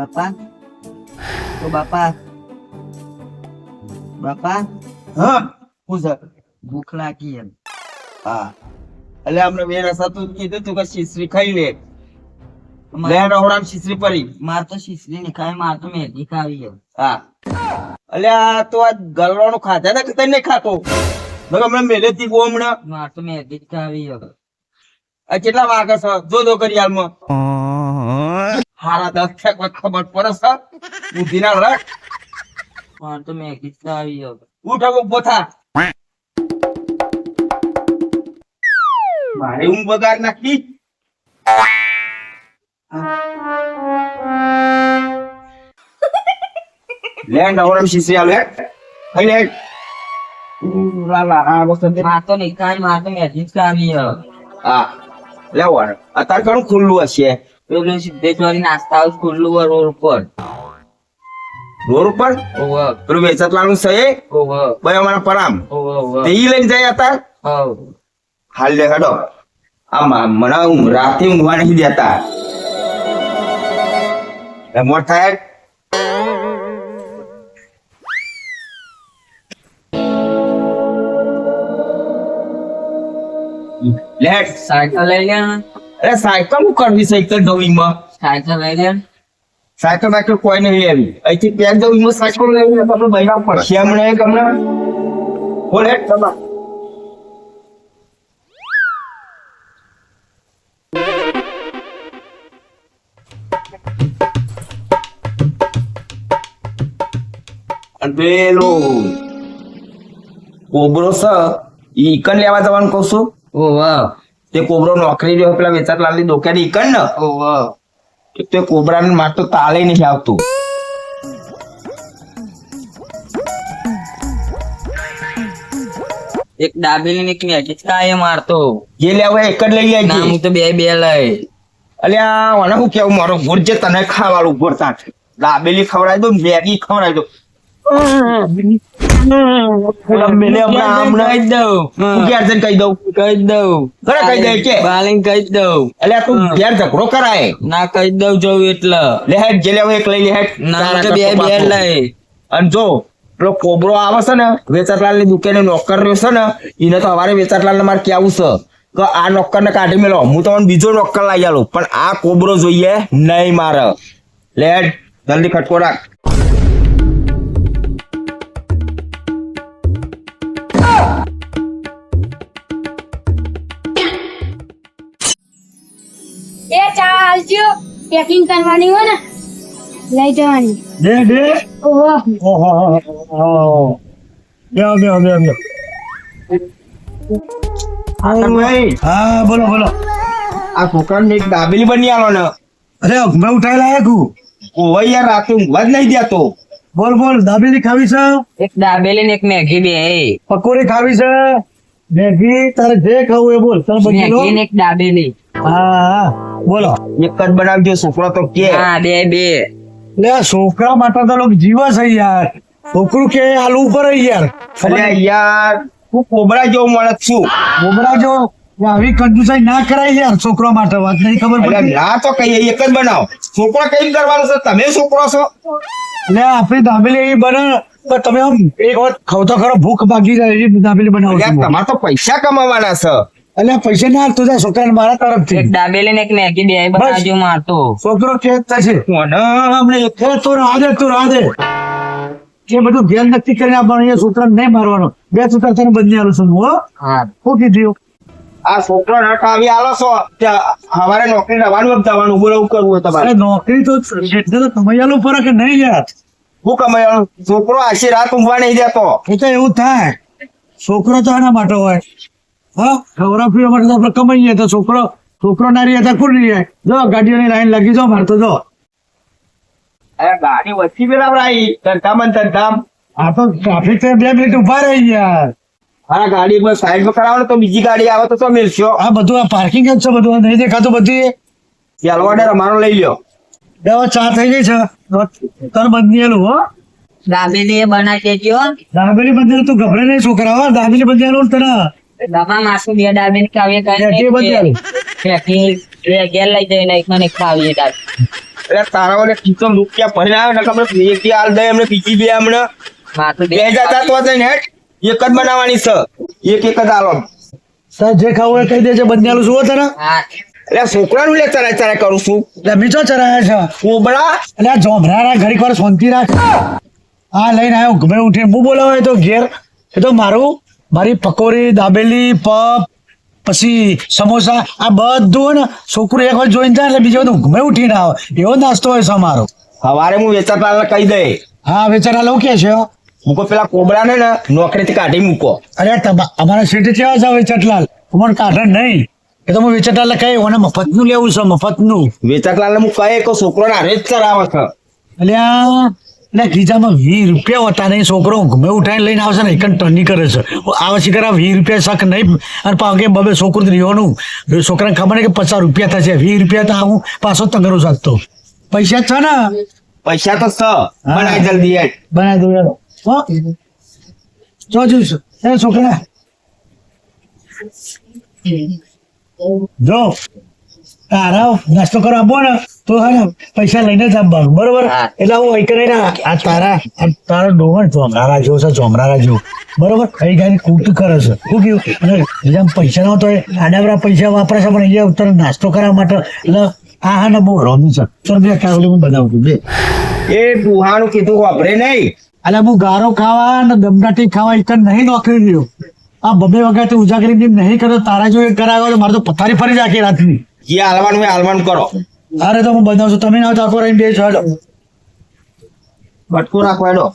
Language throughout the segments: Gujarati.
બાપા ઓ બાપા બાપા હા હું છે ભૂખ લાગી એમ. હા એટલે અમને વેરા સાતું કીધું તું કે શીશરી ખાઈ લે અમાર- લે રવડામ શીશરી પડી માર તો શીશરી ની ખાય, માર તો મેગી ખાવી એમ. હા એટલે આ તો આ ગલવાનું ખાધા ને કે તને નહીં ખાતો નકર હમણાં મેલેથી બહુ હમણાં માર તો મેગી જ ખાવી એમ. આ કેટલા વાગે છે જો કરી હાલમાં હારા 10 થયા કોઈ ખબર પડે છે બુદ્ધિ ના રખ માર તો મેગી જ ખાવી એમ. ઉઠ હવે ઉભો થા મારે ઊંઘ બગાડ નાખી લે નવરમ શીશી આલે ખાઈ લે આ વખતે માર તો નહીં ખાય, માર તો મેગી જ ખાવી એમ. હા લેવાનું અત્યારે ઘણું ખુલ્લું હશે પેલું સિદ્ધેશ્વરી નાસ્તા હાઉસ ખુલ્લું હોય રોડ ઉપર. રોડ ઉપર ઓવે પેલું વેચતલાનું છે એ ઓવે ભાઈ અમારા પરામ ઓવે ઓવે. તે ઈ લઈને જાય હતા હઉ. હાલ લે હેડો આમાં મને રાતે ઊંઘવા નહીં દેતા મોટ થાય લે સાયકલ લઈ લે ને. અરે સાયકલ હું કરવી સાયકલ ડોવીમાં સાયકલ લઈ લે ને. સાયકલ બાયકલ કોઈ નહીં લેવી અહીંથી પેક ડોવીમાં સાયકલ લેવી તો આપણે બૈરા પડશે હમણાં એક હમણાં બોલે તમા અને પેલું કોબરો છે ઈ ઈકન લેવા જવાનું કહું છું ઓવે તે કોબરો નોકરી રહ્યો પેલા વેચાતલાલ ની દોકાની ઈકન ને ઓવે. તે કોબરા ને માર તો તાલે નહીં આવતું એક દાબેલી ને એક મેગી જ ખાય મારતો. જે લેવા એક જ લઈ ના આવજે હું તો બે બે લઈ. અલ્યા મને શું કેવું મારો ભૂર છે તને ખાવાનું ભરતા દાબેલી ખવડાવી દો મેગી ખવડાવી દો મેલે હમણાં કહી દઉં. હું ઘેર જઈને કહી દઉં કહી દઉં. ઘરે કહી દે કે બાલીને કહી દઉં. અલ્યા તું ઘેર ઝઘડો કરાય ના કહી દઉં જવું એટલે. લે હેડ જે લેવા એક લઈ લે હેડ ના હું તો બે બે લઈ. અને જો પેલો કોબરો આવે છે ને વેચાતલાલ ની દુકાને નોકર રહ્યો છે ને એને તો હવારે વેચાતલાલ ને મારે કેવું છે કે આ નોકર ને કાઢી મેલો હું તમને બીજો નોકર લાવી આલું પણ આ કોબરો જોઈએ નહીં મારે લેડ જલ્દી ખટકો રાખ એ ચાલજો પેકિંગ કરવાની હોય ને લઈ જવાની. દે દે ઓહો ઓહો બેહો બેહો બેહો બેહો. ભાઈ હા બોલો બોલો. આ છોકરાને એક દાબેલી બની આલો ને અરે મેં ઉઠાઈ લાયા કુ ઓય યાર રાતે ઊંઘવા જ નહીં દેતો બોલ બોલ દાબેલી ખાવી છે એક દાબેલી ને એક મેગી બે. પકોડી ખાવી છે મેગી તારે જે ખાવું એ બોલ તને બધી લો. મેગી ને એક દાબેલી. હા હા બોલો. એક જ બનાવજો છોકરો તો કે હા બે બે. લે આ છોકરા માટે તો લોકો જીવા છે યાર છોકરું કે આલુ ઉપર યાર અલ્યા યાર હું કોબરા જેવો માણસ છું ગોબરા જો આવી કંજુસાઈ ના કરાય યાર છોકરા માટે વાત નહીં ખબર અલ્યા પડતી. ના તો કહીએ એક જ બનાવો છોકરો કઈ કરવાનું છે તમે છોકરો છો લે આપણી દાબેલી એવી બને પણ તમે આમ એક વખત ખાવ તો ખરો ભૂખ ભાગી જાય એવી દાબેલી બનાવો અલ્યા છો. તમારે તો પૈસા કમાવાના છે અલ્યા પૈસા ના હાલતું જાય છોકરાને મારા એક તરફથી દાબેલી ને એક મેગી બે બનાવજો મારતો. છોકરો કે થશે કોને હમણે કે તો રાધે કે બધું ધ્યાન નક્કી કરીને આપવાનું અહીંયા છોકરાને નહીં મારવાનો બે છોકરા તને બંને આલું છું હો હા શું કીધું આ છોકરો નટ આવી આલો છો ત્યાં હવારે નોકરી જવાનું જવાનું બોલવું કરવું હોય તમારે અરે નોકરી તો એટલે તો કમાઈ ફરક નહીં યાર હું કમાયો છોકરો આખી રાત ઊંઘવા નહીં દેતો એ તો એવું થાય છોકરો તો આના માટે હોય હા ખવરા પીવા માટે તો આપણે કમાઈએ તો છોકરો ના રહે તો કોણ રહે જો ગાડીઓની લાઈન લાગી જાઓ મારે તો જો અરે ગાડી વચ્ચે પેલા આવી ધંધામ આ તો ટ્રાફિક 2 મિનિટ ઉભા રહી યાર આ ગાડી પર સાઈડ માં કરાવો ને તો બીજી ગાડી આવે તો મિલશો આ બધું આ પાર્કિંગ જ છે બધું આ નહીં દેખાતું બધી ચાલો ઓર્ડર અમારો લઈ લ્યો દેવા ચા થઈ ગઈ છે તર બંધેલું હો દાબેલી એ બનાવી દેજો. દાબેલી બંધેલું તું ગભરે નહીં છોકરા હો દાબેલી બંધેલું તને બાપા માસુ બે દાબેલી ખાવી મેગી બંધેલું મેગી બે ઘેર લઈ જઈને એક મને ખાવી દાબેલી. એટલે તારા ઓલે ખીચો રૂપિયા ભરીને આવ્યો ને ખબર એક હાલ દે એમને બીજી બે હમણાં માથું બે જતા તો જઈને હેઠ એક જ બનાવવાની છે એક જ હાલો તારે જે ખાવું હોય કહી દેજે બંધાલું શું તારા હા એટલે છોકરાનું લે ચરાય ચરાય કરું છું એટલે મીચો ચરાયા છે કોબરા એટલે આ જોમરા ઘડીક વાર શાંતિ રાખ આ લઈને આવ્યો ગમે ઉઠીને હું બોલાવો તો ઘેર એ તો મારી પકોડી દાબેલી પપ પછી સમોસા આ બધું ને છોકરું એક વાર જોઈને જાય એટલે બીજો બધું ગમે ઉઠીને આવે એવો નાસ્તો હોય છે અમારો સવારે હું વેચાતા કહી દે હા વેચારા લોકો કે છે મૂકો પેલા કોબરા ને નોકરીથી કાઢી મૂકો અરે અમારા સિટી કેવા છે વેચટલાલ તમારે કાઢણ નહીં એ તો હું વેચટલાલ કહી ઓને મફતનું લેવું છે મફતનું વેચાતલાલ હું કહે કે છોકરો ના રેજ ચરાવે છે એટલે ગીજામાં 20 રૂપિયા હોતા નહીં છોકરો ગમે ઉઠાઈને લઈને આવશે ને એક ટર્ની કરે છે આવે છે કરા 20 રૂપિયા શક નહીં અને પાકે બબે છોકરું રહેવાનું છોકરાને ખબર નહીં કે 50 રૂપિયા થશે 20 રૂપિયા તો હું પાછો તંગરો શકતો પૈસા છે ને પૈસા તો બનાય જલ્દી હેઠ બનાવી દઉં યાર હો જોજુ એ છોકરા જો તારા નાસ્તો કરવા આપો ને તો હે ને પૈસા લઈને જ આપવાનું બરોબર હા. એટલે હું વહી કરે આ તારા ડોહણ ચોમરારા જેવો છે ચોમરારા જેવો બરોબર કઈ ગાડી કૂટ કરે છે શું કહ્યું અને બીજા પૈસા નો તો આડાવરા પૈસા વાપરે છે પણ અહીંયા ઉત્તર નાસ્તો કરવા માટે એટલે હા ને બહુ રોમી છે તો બે કાગળ હું બનાવું છું બે એ ડુહાનું કીધું વાપરે નહીં એટલે હું ગારો ખાવા અને દમદાટી ખાવા એક નહીં નોકરી રહ્યો આ બબે વખતે ઉજાગરી નહીં કર્યો તારા જો એક કરાવ્યો તો મારે તો પથારી ફરી જાય આખી રાતની જે હાલવાનું હોય હાલવાનું કરો અરે તો હું બનાવું છું તમે ના ચાકો રહીને બે છો બટકું રાખો એનો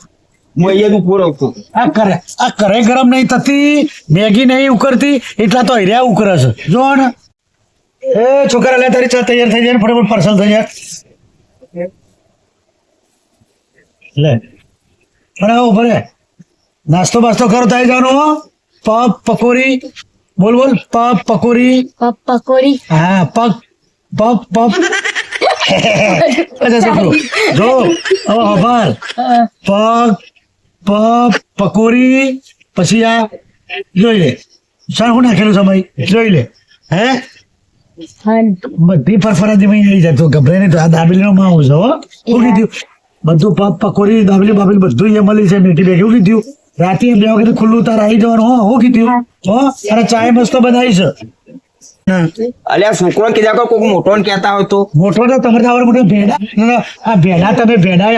હું અહીંયા ઉભો રહું છું આ કરે ગરમ નહીં થતી મેગી નહીં ઉકળતી એટલા તો હીર્યા ઉકળે છે જો ને એ છોકરા લે તારી ચા તૈયાર થઈ જાય ને ફટાફટ પાર્સલ થઈ જાય લે બરાબર ભલે નાસ્તો બાસ્તો કરો થઈ જવાનું હો પપ પકોડી બોલ પપ પકોડી પકોડી હા પપ અચ્છા છોકરો જો હવે હબાર પપ પકોડી પછી આ જોઈ લે શાણ હું નાખેલું સમય જોઈ લે હે બધી ફરફરાથી આવી જાય તો ગભરાય નહીં તો આ દાબેલીનો માવું છે હો શું કીધું બધું પપ પકોડી દાબેલી બાબેલી બધું અહીંયા મળી છે મીઠી બેગ એવું કીધું રાતે બે વખતે ખુલ્લું તાર આવી જવાનું હો કીધું હો અરે ચાય મસ્ત બનાવી છે અલ્યા છોકરો કીધા કોઈક મોટો ને કહેતા હોય તો મોટો તો તમારે તો આવડે મોટો ભેડા આ ભેડા તમે ભેડા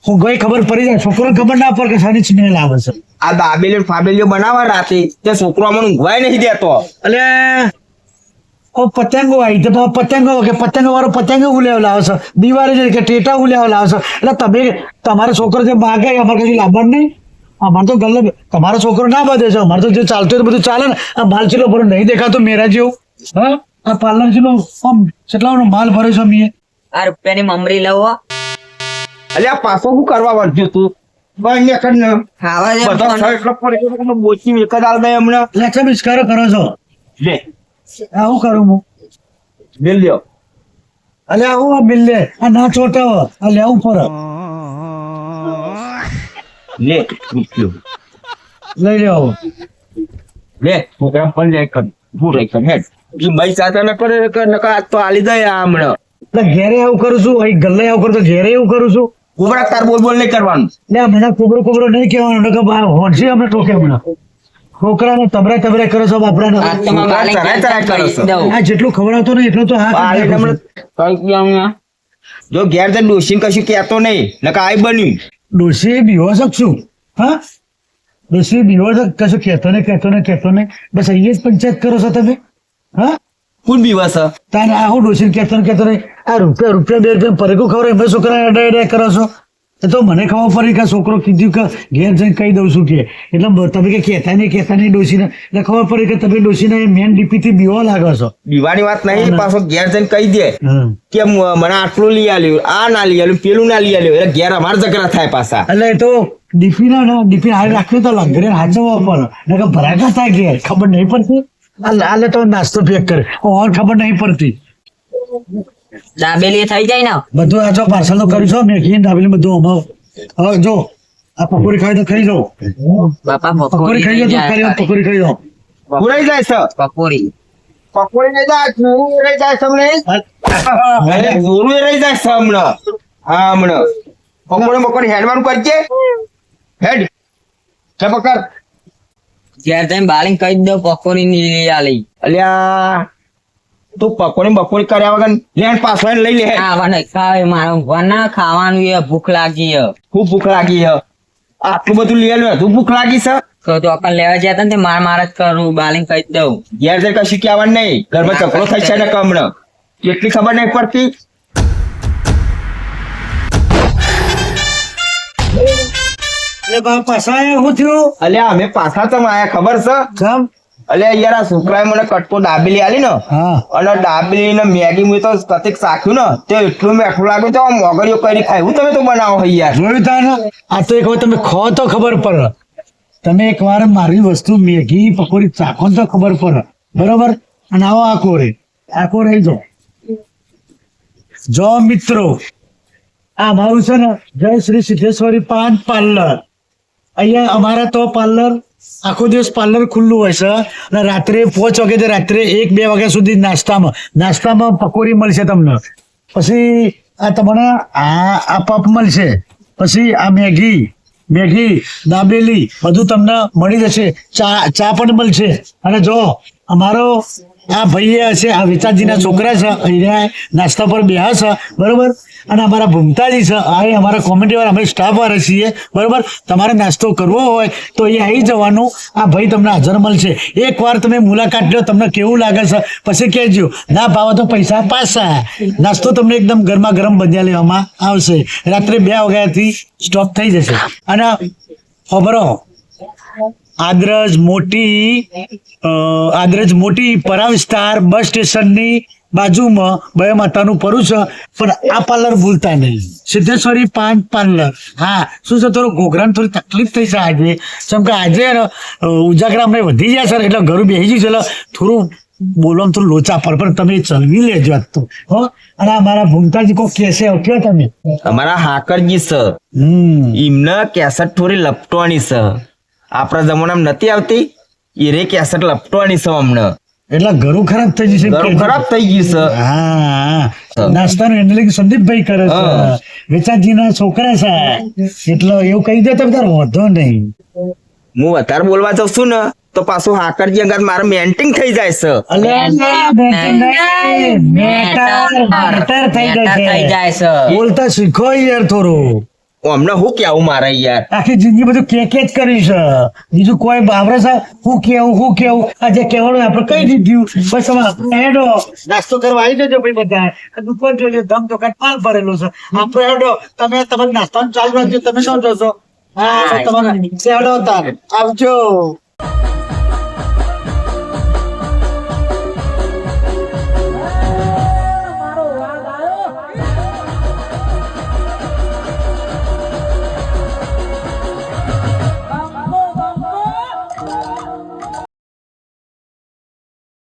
હું ગઈ ખબર પડી જાય છોકરો ખબર ના પડે કે સાની સ્મેલ આવે છે આ દાબેલી ફાબેલીઓ બનાવવા રાતે તે છોકરો અમને ઊંઘવાય નહીં દેતો એટલે ઓ પતંગો આવી તો પતંગો કે પતંગો વાળો પતંગો ઉલેવ લાવે છે દિવાળી છે કે ટેટા ઉલેવ લાવે છે એટલે તમે તમારો છોકરો જે માગે અમારે કશું લાવવાનું નહીં અમારે તો ગલ્લે તમારો છોકરો ના બધે છે અમારે તો જે ચાલતું હોય બધું ચાલે ને આ માલ ચીલો ભરો નહીં દેખાતો મેરા જેવું હા આ પાર્લર ચીલો આમ કેટલાનો માલ ભર્યો છે મેં આ રૂપિયાની મમરી લવો અલ્યા પાછો શું કરવા વળગ્યું તું બંને કર ને ખાવા દે બધા પણ. શર્ટ પર બોચી એક જ હાલ દે હમણાં લેચા બિસ્કારો કરો છો લે આવું કરું હું બિલ લ્યો અલે આવું આ બિલ લે આ ના ચોટાવો આ લેવું પડે લે રૂપિયો લઈ લેવો લે છોકરા પણ લે કર ભૂ રે કર હેડ ઈ ભાઈ ચાતા ન કરે કે નકા આજ તો આલી દે આ હમણાં એટલે ઘેરે આવું કરું છું અહીં ગલ્લે આવું કરું તો ઘેરે એવું કરું છું કોબરા તાર બોલ નહીં કરવાનું લે મને કોબરો નહીં કહેવાનું નકર હોંશી અમને ટોકે હમણાં છોકરાને તબરા કરો છો બાપરાને આ તો મારા માલિક ચરાય ચરાય કરો છો. દઉં. આ જેટલું ખવડાવતો નહીં એટલું તો હા આલી કરી હમણાં કઈ ગયું જો ઘેર જઈને ડોશીને કશું કહેતો નહીં નકા આઈ બન્યું ડોસી બીવો શકશું હા ડોસી બીવો કશું કહેતો નહીં બસ અહીંયા જ પંચાયત કરો છો તમે હા કોણ બીવાસ તારે આ હું ડોસી કહેતો નહીં આ રૂપિયા 2 રૂપિયા પરેકું ખબર એમ છોકરા અડે કરો છો એ તો મને ખબર પડી કે છોકરો કીધું કે ઘેર જઈને કહી દઉં છું કે એટલે તમે કે કહેતા નહીં ડોસીને એટલે ખબર પડી કે તમે ડોસીને મેન ડીપીથી બીવા લાગો છો બીવાની વાત નહીં પાછો ઘેર જઈને કહી દે હમ. કે મને આટલું લઈ આલ્યું આ ના લઈ આલ્યું પેલું ના લઈ આલ્યું એટલે ઘેર અમાર ઝઘડા થાય પાછા એટલે એ તો ડીપી હારી રાખ્યું તો લંગરે હાચવવા પડે નકર ભરાકા થાય ઘેર ખબર નહીં પડતી આલે તો નાસ્તો પેક કરે ઓર ખબર નહીં પડતી દાબેલી થઈ જાય ને બધું આ જો પાર્સલ તો કર્યું છો મેં ઘી દાબેલી બધું અમાવ હવે જો આ પકોડી ખાઈ તો ખાઈ જાઓ બાપા પકોડી ખાઈ જાઓ પકોડી ખાઈ જાઓ પુરાઈ જાય છે પકોડી પકોડી નહીં જાય રહી જાય તમને અરે ગોરું એ રહી જાય છે હમણાં. હા હમણાં બપોરે હેડવાનું કરજે. હેડ છે પકડ. ઘેર જઈને બાલિંગ કહી દો પકોડી ની લઈ આલી. અલ્યા તું પકોડી બકોડી કર્યા વગર લેણ પાછો એને લઈ લે હેડ. ખાવાનું ખાવે મારું વના ખાવાનું એ ભૂખ લાગી હે. ખૂબ ભૂખ લાગી હે. આટલું બધું લઈ આવ્યું તું ભૂખ લાગી છે. તો ચોકન લેવા જતા ને તે માર જ કરું બાલિંગ કહી દઉં. ઘેર જઈને કશું કહેવાનું નહીં. ઘરમાં ઝઘડો થાય છે ને કમણ કેટલી ખબર નહીં પડતી. એટલે બા પાછા આયા શું થયું અલ્યા અમે પાછા તમે આયા ખબર છે. કેમ અલ્યા યાર આ છોકરાએ મને કટકો દાબેલી આલી ને હા અને દાબેલી ને મેગી મેં તો કતિક સાખ્યું ને તે એટલું મેઠું લાગ્યું તો મોગરીઓ કરી ખાય હું તમે તો બનાવો હોય યાર. જોયું તા ને આ તો એક વાર તમે ખો તો ખબર પડે. તમે એક વાર મારી વસ્તુ મેગી પકોડી ચાખો ને તો ખબર પડે બરોબર. અને આવો આખો રહી જો મિત્રો આ મારું છે ને જય શ્રી સિદ્ધેશ્વરી પાન પાર્લર. અહીંયા અમારા તો પાર્લર આખો દિવસ પાર્લર ખુલ્લું હોય છે અને રાત્રે 5 વાગે રાત્રે 1-2 વાગ્યા સુધી નાસ્તામાં પકોડી મળશે તમને. પછી આ તમને આ પપ મળશે. પછી આ મેગી દાબેલી બધું તમને મળી જશે. ચા પણ મળશે. અને જો અમારો આ ભાઈ છે આ વિચારજીના છોકરા છે અહીંયા નાસ્તા પર બેહા છે બરોબર. અને અમારા ભૂમતાજી છે આ એ અમારા કોમેડી વાળા અમે સ્ટાફ વાળા છીએ બરોબર. તમારે નાસ્તો કરવો હોય તો એ આવી જવાનું. આ ભાઈ તમને હાજર મળશે. એકવાર તમે મુલાકાત લો તમને કેવું લાગે છે પછી કહેજો. ના ભાવે તો પૈસા પાછા. નાસ્તો તમને એકદમ ગરમા ગરમ બન્યા લેવામાં આવશે. રાત્રે 2 વાગ્યાથી સ્ટોપ થઈ જશે. અને ખબરો આદરજ મોટી પરા વિસ્તાર બસ સ્ટેશનની બાજુમાં બે માતાનું પરું છે. પણ આ પાર્લર ભૂલતા નહીં. સિદ્ધેશ્વરી પાન પાર્લર. હા શું છે થોડું ઘોઘરાને થોડી તકલીફ થઈ છે આજે. કેમ કે આજે ઉજાગરા અમને વધી ગયા સર એટલે ઘરું બેસી ગયું છે એટલે થોડું બોલવાનું થોડું લોચા પર પણ તમે ચલવી લેજો આજ તો હો. અને અમારા ભૂમતાજી કોઈ કેસે ઓળખ્યો તમે અમારા હાકરજી છે એમને કેસેટ થોડી લપટવાની છે. આપણા જમાનામાં નથી આવતી એ રે કેસેટ લપટવાની છે અમને. એટલે ઘરું ખરાબ થઈ જશે. ઘરું ખરાબ થઈ ગયું છે. હા નાસ્તાનું હેન્ડલિંગ સંદીપભાઈ કરે છે. વેચાજીના છોકરા છે એટલે એવું કહી દે તો તાર વાંધો નહીં. હું વધારે બોલવા જાઉં છું ને તો પાછું હાકરજી આગળ મારે મેન્ટિંગ થઈ જાય છે. મેટર થઈ થઈ જાય છે. બોલતા શીખો યાર થોડું. અમને શું કેવું મારે યાર. આખી જિંદગી બધું કે જ કરી છે. બીજું કોઈ બાબરે છે હું કેવું આ જે કહેવાનું આપણે કહી દીધું. બસ હવે હેડો નાસ્તો કરવા આવી જજો ભાઈ બધા. દુકાન જોજો ધમ દુકાન પાલ ભરેલું છે. આપણે હેડો તમે તમારે નાસ્તાનું ચાલુ રાખજો. તમે શું જોશો? હા તમારે હેડો તાર આવજો.